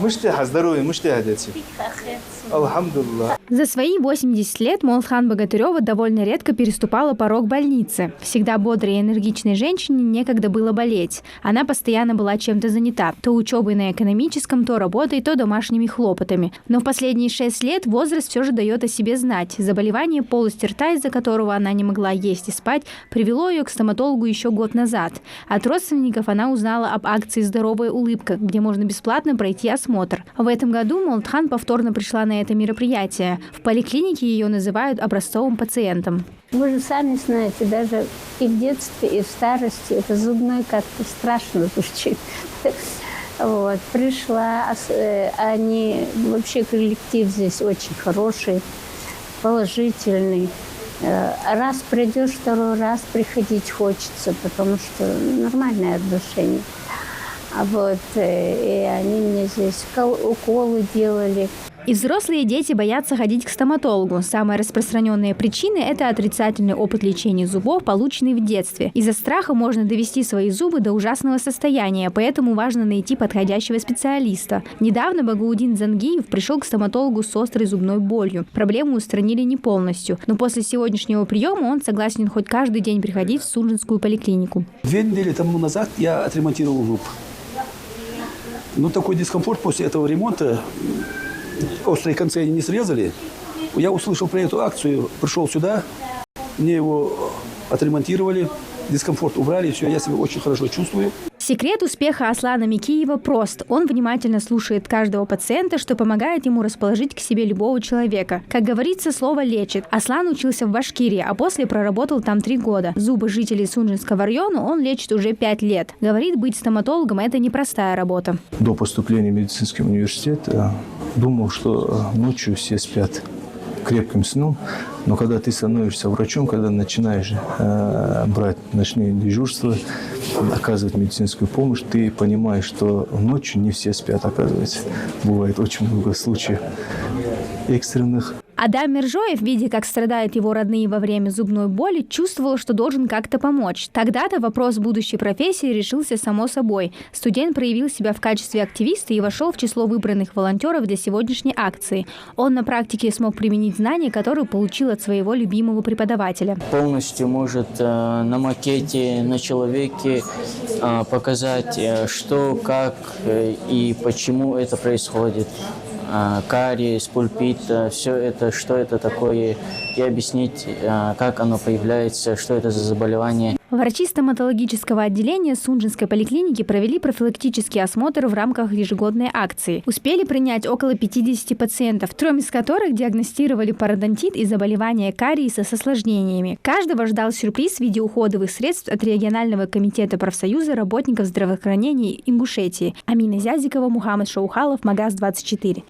Здоровья, дети. Алхамдулилlah. За свои 80 лет Молдхан Богатырева довольно редко переступала порог больницы. Всегда бодрой и энергичной женщине некогда было болеть. Она постоянно была чем-то занята. То учебой на экономическом, то работой, то домашними хлопотами. Но в последние 6 лет возраст все же дает о себе знать. Заболевание полости рта, из-за которого она не могла есть и спать, привело ее к стоматологу еще год назад. От родственников она узнала об акции «Здоровая улыбка», где можно бесплатно пройти осмотр. В этом году Молдхан повторно пришла на это мероприятие. В поликлинике ее называют образцовым пациентом. Вы же сами знаете, даже и в детстве, и в старости это зубной как-то страшно звучит. Вот. Пришла, они, вообще коллектив здесь очень хороший, положительный. Раз придешь, второй раз приходить хочется, потому что нормальное отношение. Вот, и они мне здесь уколы делали. И взрослые дети боятся ходить к стоматологу. Самая распространенная причина – это отрицательный опыт лечения зубов, полученный в детстве. Из-за страха можно довести свои зубы до ужасного состояния, поэтому важно найти подходящего специалиста. Недавно Багаудин Зангиев пришел к стоматологу с острой зубной болью. Проблему устранили не полностью, но после сегодняшнего приема он согласен хоть каждый день приходить в Сунжинскую поликлинику. 2 недели тому назад я отремонтировал зуб. Но такой дискомфорт после этого ремонта, острые концы они не срезали. Я услышал про эту акцию, пришел сюда, мне его отремонтировали, дискомфорт убрали, все, я себя очень хорошо чувствую. Секрет успеха Аслана Микиева прост. Он внимательно слушает каждого пациента, что помогает ему расположить к себе любого человека. Как говорится, слово лечит. Аслан учился в Башкирии, а после проработал там 3 года. Зубы жителей Сунжинского района он лечит уже 5 лет. Говорит, быть стоматологом – это непростая работа. До поступления в медицинский университет думал, что ночью все спят крепким сном, но когда ты становишься врачом, когда начинаешь брать ночные дежурства, оказывать медицинскую помощь, ты понимаешь, что ночью не все спят, оказывается. Бывает очень много случаев экстренных. Адам Мержоев, видя, как страдают его родные во время зубной боли, чувствовал, что должен как-то помочь. Тогда-то вопрос будущей профессии решился само собой. Студент проявил себя в качестве активиста и вошел в число выбранных волонтеров для сегодняшней акции. Он на практике смог применить знания, которые получил от своего любимого преподавателя. Полностью может на макете, на человеке показать, что, как и почему это происходит. Кариес, пульпит, все это, что это такое, и объяснить, как оно появляется, что это за заболевание. Врачи стоматологического отделения Сунжинской поликлиники провели профилактический осмотр в рамках ежегодной акции. Успели принять около 50 пациентов, 3 из которых диагностировали пародонтит и заболевание кариеса с осложнениями. Каждого ждал сюрприз в виде уходовых средств от регионального комитета профсоюза работников здравоохранения Ингушетии. Амина Зязикова, Мухаммад Шаухалов, Магаз 24.